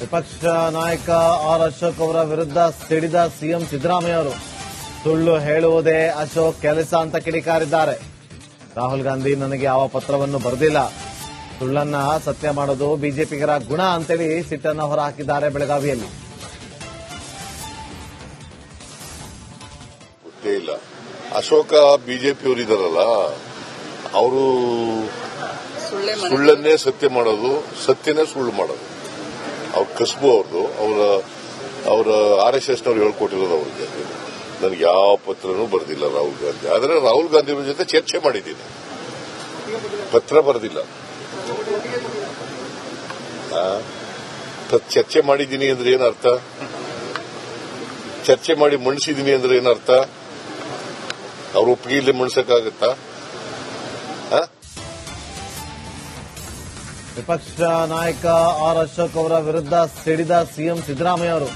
ವಿಪಕ್ಷ ನಾಯಕ ಆರ್ ಅಶೋಕ್ ಅವರ ವಿರುದ್ಧ ಸಿಡಿದ ಸಿಎಂ ಸಿದ್ದರಾಮಯ್ಯ ಅವರು ಸುಳ್ಳು ಹೇಳುವುದೇ ಅಶೋಕ್ ಕೆಲಸ ಅಂತ ಕಿಡಿಕಾರಿದ್ದಾರೆ. ರಾಹುಲ್ ಗಾಂಧಿ ನನಗೆ ಯಾವ ಪತ್ರವನ್ನು ಬರೆದಿಲ್ಲ, ಸುಳ್ಳನ್ನ ಸತ್ಯ ಮಾಡೋದು ಬಿಜೆಪಿಗರ ಗುಣ ಅಂತೇಳಿ ಸಿಟ್ಟನ್ನು ಹೊರಹಾಕಿದ್ದಾರೆ ಬೆಳಗಾವಿಯಲ್ಲಿ. ಗೊತ್ತೇ ಇಲ್ಲ. ಅಶೋಕ ಬಿಜೆಪಿಯವರು ಇದಾರಲ್ಲ, ಅವರು ಸುಳ್ಳನ್ನೇ ಸತ್ಯ ಮಾಡೋದು, ಸತ್ಯನೇ ಸುಳ್ಳು ಮಾಡೋದು. ಅವ್ರ ಕಸ್ಬು ಅವ್ರದ್ದು. ಅವರ RSS ನವ್ರು ಹೇಳ್ಕೊಟ್ಟಿರೋದು ಅವ್ರಿಗೆ. ನನಗೆ ಯಾವ ಪತ್ರನೂ ಬರೆದಿಲ್ಲ ರಾಹುಲ್ ಗಾಂಧಿ. ಆದರೆ ರಾಹುಲ್ ಗಾಂಧಿ ಅವ್ರ ಜೊತೆ ಚರ್ಚೆ ಮಾಡಿದ್ದೀನಿ, ಪತ್ರ ಬರೆದಿಲ್ಲ. ಚರ್ಚೆ ಮಾಡಿದ್ದೀನಿ ಅಂದ್ರೆ ಏನರ್ಥ? ಚರ್ಚೆ ಮಾಡಿ ಮಣಿಸಿದ್ದೀನಿ ಅಂದ್ರೆ ಏನರ್ಥ? ಅವ್ರ ಒಪ್ಪಿಗೆ ಇಲ್ಲೇ ಮಣಿಸಕ್ಕಾಗತ್ತಾ? ವಿಪಕ್ಷ ನಾಯಕ ಆರ್ ಅಶೋಕ್ ಅವರ ವಿರುದ್ಧ ಸಿಡಿದ ಸಿಎಂ ಸಿದ್ದರಾಮಯ್ಯ ಅವರು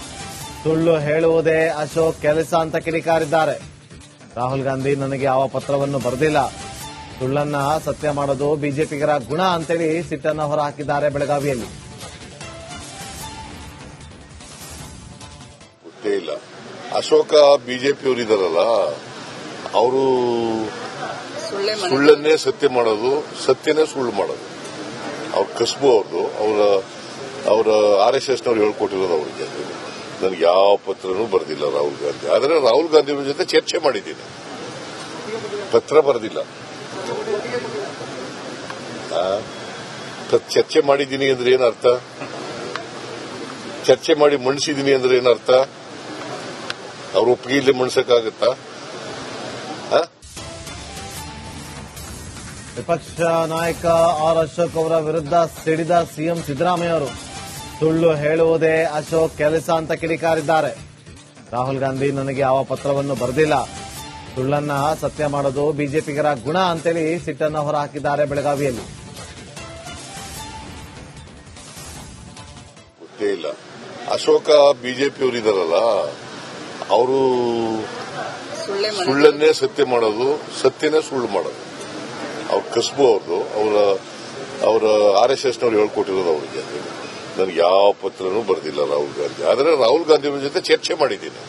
ಸುಳ್ಳು ಹೇಳುವುದೇ ಅಶೋಕ್ ಕೆಲಸ ಅಂತ ಕಿಡಿಕಾರಿದ್ದಾರೆ. ರಾಹುಲ್ ಗಾಂಧಿ ನನಗೆ ಯಾವ ಪತ್ರವನ್ನು ಬರೆದಿಲ್ಲ, ಸುಳ್ಳನ್ನ ಸತ್ಯ ಮಾಡೋದು ಬಿಜೆಪಿಗರ ಗುಣ ಅಂತೇಳಿ ಸಿಟ್ಟನ್ನು ಹೊರಹಾಕಿದ್ದಾರೆ ಬೆಳಗಾವಿಯಲ್ಲಿ. ಗೊತ್ತೇ ಇಲ್ಲ. ಅಶೋಕ ಬಿಜೆಪಿಯವರು ಇದಾರಲ್ಲ, ಅವರು ಸುಳ್ಳನ್ನೇ ಸತ್ಯ ಮಾಡೋದು, ಸತ್ಯನೇ ಸುಳ್ಳು ಮಾಡೋದು. ಅವ್ರ ಕಸ್ಬು ಅವ್ರದ್ದು. ಅವರ RSS ನವ್ರು ಹೇಳ್ಕೊಟ್ಟಿರೋದು ಅವ್ರಿಗೆ. ನನಗೆ ಯಾವ ಪತ್ರನೂ ಬರೆದಿಲ್ಲ ರಾಹುಲ್ ಗಾಂಧಿ. ಆದರೆ ರಾಹುಲ್ ಗಾಂಧಿ ಅವ್ರ ಜೊತೆ ಚರ್ಚೆ ಮಾಡಿದ್ದೀನಿ, ಪತ್ರ ಬರೆದಿಲ್ಲ. ಚರ್ಚೆ ಮಾಡಿದ್ದೀನಿ ಅಂದ್ರೆ ಏನರ್ಥ? ಚರ್ಚೆ ಮಾಡಿ ಮಣಿಸಿದ್ದೀನಿ ಅಂದ್ರೆ ಏನರ್ಥ? ಅವ್ರ ಒಪ್ಪಿಗೆ ಇಲ್ಲೇ ಮಣಿಸಕ್ಕಾಗತ್ತಾ? ವಿಪಕ್ಷ ನಾಯಕ ಆರ್ ಅಶೋಕ್ ಅವರ ವಿರುದ್ಧ ಸಿಡಿದ ಸಿಎಂ ಸಿದ್ದರಾಮಯ್ಯ ಅವರು ಸುಳ್ಳು ಹೇಳುವುದೇ ಅಶೋಕ್ ಕೆಲಸ ಅಂತ ಕಿಡಿಕಾರಿದ್ದಾರೆ. ರಾಹುಲ್ ಗಾಂಧಿ ನನಗೆ ಯಾವ ಪತ್ರವನ್ನು ಬರೆದಿಲ್ಲ, ಸುಳ್ಳನ್ನ ಸತ್ಯ ಮಾಡೋದು ಬಿಜೆಪಿಗರ ಗುಣ ಅಂತೇಳಿ ಸಿಟ್ಟನ್ನು ಹೊರಹಾಕಿದ್ದಾರೆ ಬೆಳಗಾವಿಯಲ್ಲಿ. ಗೊತ್ತೇ ಇಲ್ಲ. ಅಶೋಕ ಬಿಜೆಪಿಯವರು ಇದಾರಲ್ಲ, ಅವರು ಸುಳ್ಳನ್ನೇ ಸತ್ಯ ಮಾಡೋದು, ಸತ್ಯನೇ ಸುಳ್ಳು ಮಾಡೋದು. ಅವ್ರ ಕಸ್ಬು ಅವ್ರದ್ದು. ಅವರ RSS ನವ್ರು ಹೇಳ್ಕೊಟ್ಟಿರೋದು ಅವ್ರಿಗೆ. ನನಗೆ ಯಾವ ಪತ್ರನೂ ಬರೆದಿಲ್ಲ ರಾಹುಲ್ ಗಾಂಧಿ. ಆದರೆ ರಾಹುಲ್ ಗಾಂಧಿ ಅವ್ರ ಜೊತೆ ಚರ್ಚೆ ಮಾಡಿದ್ದೀನಿ,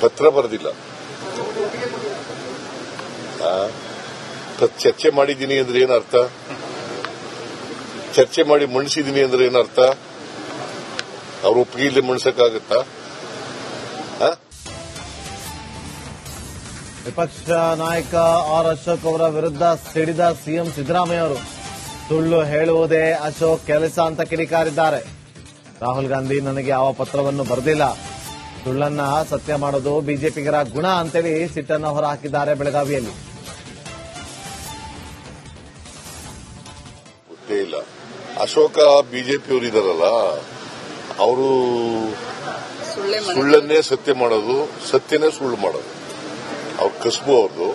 ಪತ್ರ ಬರೆದಿಲ್ಲ. ಚರ್ಚೆ ಮಾಡಿದ್ದೀನಿ ಅಂದ್ರೆ ಏನರ್ಥ? ಚರ್ಚೆ ಮಾಡಿ ಮಣಿಸಿದ್ದೀನಿ ಅಂದ್ರೆ ಏನರ್ಥ? ಅವ್ರ ಒಪ್ಪಿಗೆ ಇಲ್ಲೇ ಮಣಿಸಕ್ಕಾಗತ್ತಾ? ವಿಪಕ್ಷ ನಾಯಕ ಆರ್ ಅಶೋಕ್ ಅವರ ವಿರುದ್ಧ ಸಿಡಿದ ಸಿಎಂ ಸಿದ್ದರಾಮಯ್ಯ ಅವರು ಸುಳ್ಳು ಹೇಳುವುದೇ ಅಶೋಕ್ ಕೆಲಸ ಅಂತ ಕಿಡಿಕಾರಿದ್ದಾರೆ. ರಾಹುಲ್ ಗಾಂಧಿ ನನಗೆ ಯಾವ ಪತ್ರವನ್ನು ಬರೆದಿಲ್ಲ, ಸುಳ್ಳನ್ನ ಸತ್ಯ ಮಾಡೋದು ಬಿಜೆಪಿಗರ ಗುಣ ಅಂತೇಳಿ ಸಿಟ್ಟನ್ನು ಹೊರಹಾಕಿದ್ದಾರೆ ಬೆಳಗಾವಿಯಲ್ಲಿ. ಗೊತ್ತೇ ಇಲ್ಲ. ಅಶೋಕ ಬಿಜೆಪಿಯವರು ಇದಾರಲ್ಲ, ಅವರು ಸುಳ್ಳನ್ನೇ ಸತ್ಯ ಮಾಡೋದು, ಸತ್ಯನೇ ಸುಳ್ಳು ಮಾಡೋದು. ಅವ್ರ ಕಸ್ಬು ಅವ್ರದ್ದು.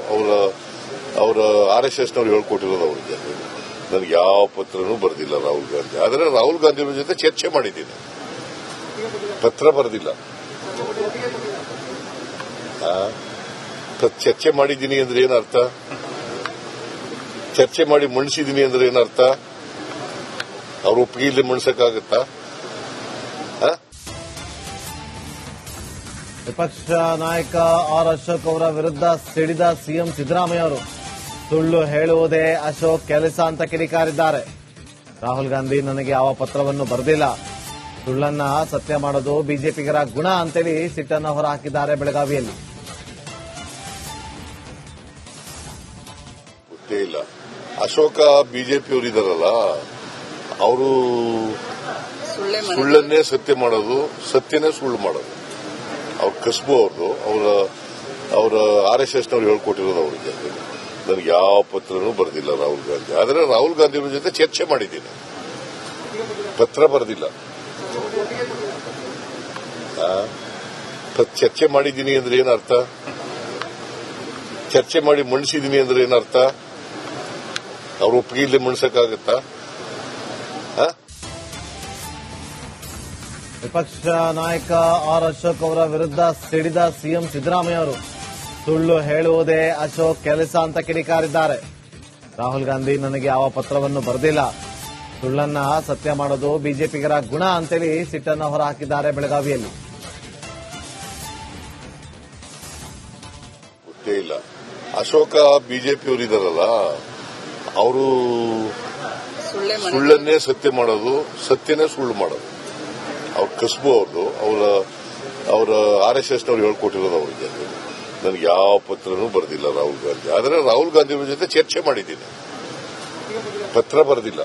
ಅವರ RSS ನವ್ರು ಹೇಳ್ಕೊಟ್ಟಿರೋದು ಅವ್ರಿಗೆ. ನನಗೆ ಯಾವ ಪತ್ರನೂ ಬರೆದಿಲ್ಲ ರಾಹುಲ್ ಗಾಂಧಿ. ಆದರೆ ರಾಹುಲ್ ಗಾಂಧಿ ಅವ್ರ ಜೊತೆ ಚರ್ಚೆ ಮಾಡಿದ್ದೀನಿ, ಪತ್ರ ಬರೆದಿಲ್ಲ. ಚರ್ಚೆ ಮಾಡಿದ್ದೀನಿ ಅಂದ್ರೆ ಏನರ್ಥ? ಚರ್ಚೆ ಮಾಡಿ ಮಣಿಸಿದ್ದೀನಿ ಅಂದ್ರೆ ಏನರ್ಥ? ಅವ್ರ ಒಪ್ಪಿಗೆ ಇಲ್ಲೇ ಮಣಿಸಕ್ಕಾಗತ್ತಾ? ವಿಪಕ್ಷ ನಾಯಕ ಆರ್ ಅಶೋಕ್ ಅವರ ವಿರುದ್ಧ ಸಿಡಿದ ಸಿಎಂ ಸಿದ್ದರಾಮಯ್ಯ ಅವರು ಸುಳ್ಳು ಹೇಳುವುದೇ ಅಶೋಕ್ ಕೆಲಸ ಅಂತ ಕಿಡಿಕಾರಿದ್ದಾರೆ. ರಾಹುಲ್ ಗಾಂಧಿ ನನಗೆ ಯಾವ ಪತ್ರವನ್ನು ಬರೆದಿಲ್ಲ, ಸುಳ್ಳನ್ನ ಸತ್ಯ ಮಾಡೋದು ಬಿಜೆಪಿಗರ ಗುಣ ಅಂತೇಳಿ ಸಿಟ್ಟನ್ನು ಹೊರಹಾಕಿದ್ದಾರೆ ಬೆಳಗಾವಿಯಲ್ಲಿ. ಗೊತ್ತೇ ಇಲ್ಲ. ಅಶೋಕ ಬಿಜೆಪಿಯವರು ಇದಾರಲ್ಲ, ಅವರು ಸುಳ್ಳನ್ನೇ ಸತ್ಯ ಮಾಡೋದು, ಸತ್ಯನೇ ಸುಳ್ಳು ಮಾಡೋದು. ಅವ್ರ ಕಸ್ಬು ಅವ್ರದ್ದು. ಅವರ RSS ನವ್ರು ಹೇಳ್ಕೊಟ್ಟಿರೋದು ಅವ್ರಿಗೆ. ನನಗೆ ಯಾವ ಪತ್ರನೂ ಬರೆದಿಲ್ಲ ರಾಹುಲ್ ಗಾಂಧಿ. ಆದರೆ ರಾಹುಲ್ ಗಾಂಧಿ ಅವ್ರ ಜೊತೆ ಚರ್ಚೆ ಮಾಡಿದ್ದೀನಿ, ಪತ್ರ ಬರೆದಿಲ್ಲ. ಚರ್ಚೆ ಮಾಡಿದ್ದೀನಿ ಅಂದ್ರೆ ಏನರ್ಥ? ಚರ್ಚೆ ಮಾಡಿ ಮಣಿಸಿದ್ದೀನಿ ಅಂದ್ರೆ ಏನರ್ಥ? ಅವ್ರ ಒಪ್ಪಿಗೆ ಇಲ್ಲೇ ಮಣಿಸಕ್ಕಾಗತ್ತಾ? ವಿಪಕ್ಷ ನಾಯಕ ಆರ್ ಅಶೋಕ್ ಅವರ ವಿರುದ್ಧ ಸಿಡಿದ ಸಿಎಂ ಸಿದ್ದರಾಮಯ್ಯ ಅವರು ಸುಳ್ಳು ಹೇಳುವುದೇ ಅಶೋಕ್ ಕೆಲಸ ಅಂತ ಕಿಡಿಕಾರಿದ್ದಾರೆ. ರಾಹುಲ್ ಗಾಂಧಿ ನನಗೆ ಯಾವ ಪತ್ರವನ್ನು ಬರೆದಿಲ್ಲ, ಸುಳ್ಳನ್ನ ಸತ್ಯ ಮಾಡೋದು ಬಿಜೆಪಿಗರ ಗುಣ ಅಂತೇಳಿ ಸಿಟ್ಟನ್ನ ಹೊರಹಾಕಿದ್ದಾರೆ ಬೆಳಗಾವಿಯಲ್ಲಿ. ಗೊತ್ತೇ ಇಲ್ಲ. ಅಶೋಕ ಬಿಜೆಪಿಯವರು ಇದಾರಲ್ಲ, ಅವರು ಸುಳ್ಳನ್ನೇ ಸತ್ಯ ಮಾಡೋದು, ಸತ್ಯನೇ ಸುಳ್ಳು ಮಾಡೋದು. ಅವ್ರ ಕಸಬು ಅವರ RSS ನವ್ರು ಹೇಳ್ಕೊಟ್ಟಿರೋದು ಅವರಿಗೆ. ನನಗೆ ಯಾವ ಪತ್ರನೂ ಬರೆದಿಲ್ಲ ರಾಹುಲ್ ಗಾಂಧಿ. ಆದರೆ ರಾಹುಲ್ ಗಾಂಧಿ ಅವ್ರ ಜೊತೆ ಚರ್ಚೆ ಮಾಡಿದ್ದೀನಿ, ಪತ್ರ ಬರೆದಿಲ್ಲ.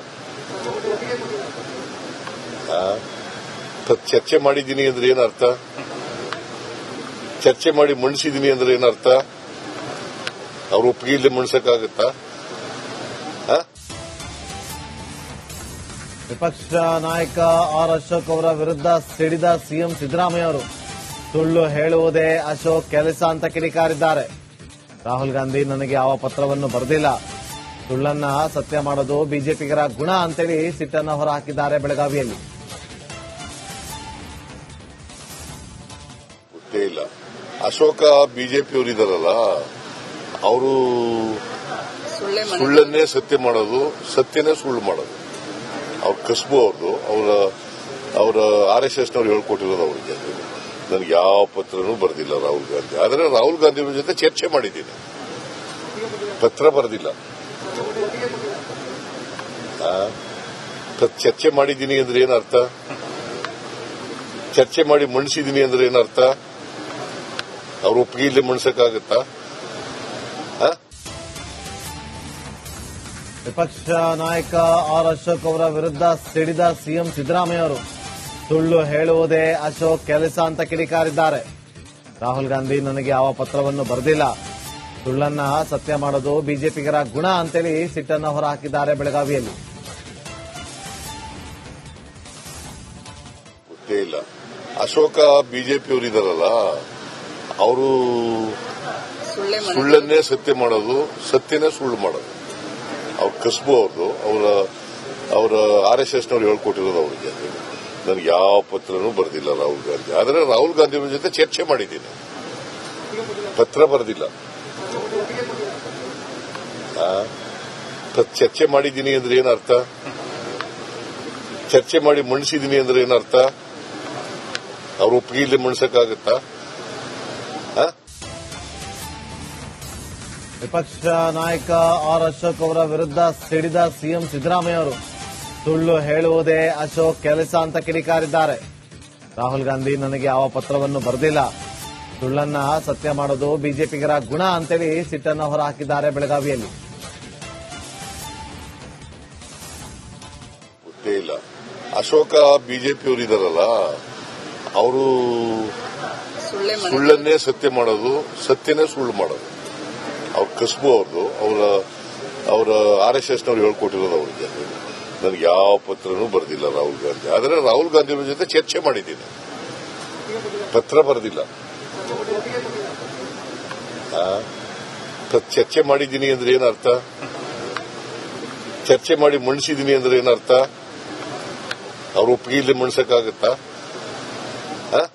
ಚರ್ಚೆ ಮಾಡಿದ್ದೀನಿ ಅಂದ್ರೆ ಏನರ್ಥ? ಚರ್ಚೆ ಮಾಡಿ ಮಣಿಸಿದ್ದೀನಿ ಅಂದ್ರೆ ಏನರ್ಥ? ಅವ್ರ ಒಪ್ಪಿಗೆ ಇಲ್ಲದೆ ಮಣಿಸಕ್ಕಾಗತ್ತಾ? ವಿಪಕ್ಷ ನಾಯಕ ಆರ್ ಅಶೋಕ್ ಅವರ ವಿರುದ್ಧ ಸಿಡಿದ ಸಿಎಂ ಸಿದ್ದರಾಮಯ್ಯ ಅವರು ಸುಳ್ಳು ಹೇಳುವುದೇ ಅಶೋಕ್ ಕೆಲಸ ಅಂತ ಕಿಡಿಕಾರಿದ್ದಾರೆ. ರಾಹುಲ್ ಗಾಂಧಿ ನನಗೆ ಯಾವ ಪತ್ರವನ್ನು ಬರೆದಿಲ್ಲ, ಸುಳ್ಳನ್ನ ಸತ್ಯ ಮಾಡೋದು ಬಿಜೆಪಿಗರ ಗುಣ ಅಂತೇಳಿ ಸಿಟ್ಟನ್ನ ಹೊರಹಾಕಿದ್ದಾರೆ ಬೆಳಗಾವಿಯಲ್ಲಿ. ಗೊತ್ತೇ ಇಲ್ಲ. ಅಶೋಕ ಬಿಜೆಪಿಯವರು ಇದಾರಲ್ಲ, ಅವರು ಸುಳ್ಳನ್ನೇ ಸತ್ಯ ಮಾಡೋದು, ಸತ್ಯನೇ ಸುಳ್ಳು ಮಾಡೋದು. ಅವ್ರ ಕಸಬು ಅವರ RSS ನವ್ರು ಹೇಳ್ಕೊಟ್ಟಿರೋದು ಅವರಿಗೆ. ನನಗೆ ಯಾವ ಪತ್ರನೂ ಬರೆದಿಲ್ಲ ರಾಹುಲ್ ಗಾಂಧಿ. ಆದರೆ ರಾಹುಲ್ ಗಾಂಧಿ ಅವ್ರ ಜೊತೆ ಚರ್ಚೆ ಮಾಡಿದ್ದೀನಿ, ಪತ್ರ ಬರೆದಿಲ್ಲ. ಚರ್ಚೆ ಮಾಡಿದ್ದೀನಿ ಅಂದ್ರೆ ಏನರ್ಥ? ಚರ್ಚೆ ಮಾಡಿ ಮಣಿಸಿದ್ದೀನಿ ಅಂದ್ರೆ ಏನರ್ಥ? ಅವ್ರ ಒಪ್ಪಿಗೆ ಇಲ್ಲದೆ ಮಣಿಸಕ್ಕಾಗತ್ತಾ? ವಿಪಕ್ಷ ನಾಯಕ ಆರ್ ಅಶೋಕ್ ಅವರ ವಿರುದ್ಧ ಸಿಡಿದ ಸಿಎಂ ಸಿದ್ದರಾಮಯ್ಯ ಅವರು ಸುಳ್ಳು ಹೇಳುವುದೇ ಅಶೋಕ್ ಕೆಲಸ ಅಂತ ಕಿಡಿಕಾರಿದ್ದಾರೆ. ರಾಹುಲ್ ಗಾಂಧಿ ನನಗೆ ಯಾವ ಪತ್ರವನ್ನು ಬರೆದಿಲ್ಲ, ಸುಳ್ಳನ್ನ ಸತ್ಯ ಮಾಡೋದು ಬಿಜೆಪಿಗರ ಗುಣ ಅಂತೇಳಿ ಸಿಟ್ಟನ್ನ ಹೊರಹಾಕಿದ್ದಾರೆ ಬೆಳಗಾವಿಯಲ್ಲಿ. ಗೊತ್ತೇ ಇಲ್ಲ. ಅಶೋಕ ಬಿಜೆಪಿಯವರು ಇದಾರಲ್ಲ, ಅವರು ಸುಳ್ಳನ್ನೇ ಸತ್ಯ ಮಾಡೋದು, ಸತ್ಯನೇ ಸುಳ್ಳು ಮಾಡೋದು. ಅವ್ರ ಕಸಬು ಅವರ RSS ನವ್ರು ಹೇಳ್ಕೊಟ್ಟಿರೋದು ಅವರಿಗೆ. ನನಗೆ ಯಾವ ಪತ್ರನೂ ಬರೆದಿಲ್ಲ ರಾಹುಲ್ ಗಾಂಧಿ. ಆದರೆ ರಾಹುಲ್ ಗಾಂಧಿ ಅವ್ರ ಜೊತೆ ಚರ್ಚೆ ಮಾಡಿದ್ದೀನಿ, ಪತ್ರ ಬರೆದಿಲ್ಲ. ಚರ್ಚೆ ಮಾಡಿದ್ದೀನಿ ಅಂದ್ರೆ ಏನರ್ಥ? ಚರ್ಚೆ ಮಾಡಿ ಮಣಿಸಿದ್ದೀನಿ ಅಂದ್ರೆ ಏನರ್ಥ? ಅವ್ರ ಒಪ್ಪಿಗೆ ಇಲ್ಲದೆ ಮಣಿಸಕ್ಕಾಗತ್ತಾ? ವಿಪಕ್ಷ ನಾಯಕ ಆರ್ ಅಶೋಕ್ ಅವರ ವಿರುದ್ಧ ಸಿಡಿದ ಸಿಎಂ ಸಿದ್ದರಾಮಯ್ಯ ಅವರು ಸುಳ್ಳು ಹೇಳುವುದೇ ಅಶೋಕ್ ಕೆಲಸ ಅಂತ ಕಿಡಿಕಾರಿದ್ದಾರೆ. ರಾಹುಲ್ ಗಾಂಧಿ ನನಗೆ ಯಾವ ಪತ್ರವನ್ನು ಬರೆದಿಲ್ಲ, ಸುಳ್ಳನ್ನ ಸತ್ಯ ಮಾಡೋದು ಬಿಜೆಪಿಗರ ಗುಣ ಅಂತೇಳಿ ಸಿಟ್ಟನ್ನ ಹೊರಹಾಕಿದ್ದಾರೆ ಬೆಳಗಾವಿಯಲ್ಲಿ. ಗೊತ್ತೇ ಇಲ್ಲ. ಅಶೋಕ ಬಿಜೆಪಿಯವರು ಇದಾರಲ್ಲ, ಅವರು ಸುಳ್ಳನ್ನೇ ಸತ್ಯ ಮಾಡೋದು, ಸತ್ಯನೇ ಸುಳ್ಳು ಮಾಡೋದು. ಅವ್ರ ಕಸಬು ಅವರ RSS ನವ್ರು ಹೇಳ್ಕೊಟ್ಟಿರೋದು ಅವರಿಗೆ. ನನಗೆ ಯಾವ ಪತ್ರನೂ ಬರೆದಿಲ್ಲ ರಾಹುಲ್ ಗಾಂಧಿ. ಆದರೆ ರಾಹುಲ್ ಗಾಂಧಿ ಅವ್ರ ಜೊತೆ ಚರ್ಚೆ ಮಾಡಿದ್ದೀನಿ, ಪತ್ರ ಬರೆದಿಲ್ಲ. ಚರ್ಚೆ ಮಾಡಿದ್ದೀನಿ ಅಂದ್ರೆ ಏನರ್ಥ? ಚರ್ಚೆ ಮಾಡಿ ಮಣಿಸಿದ್ದೀನಿ ಅಂದ್ರೆ ಏನರ್ಥ? ಅವ್ರ ಒಪ್ಪಿಗೆ ಇಲ್ಲದೆ ಮಣಿಸಕ್ಕಾಗತ್ತಾ?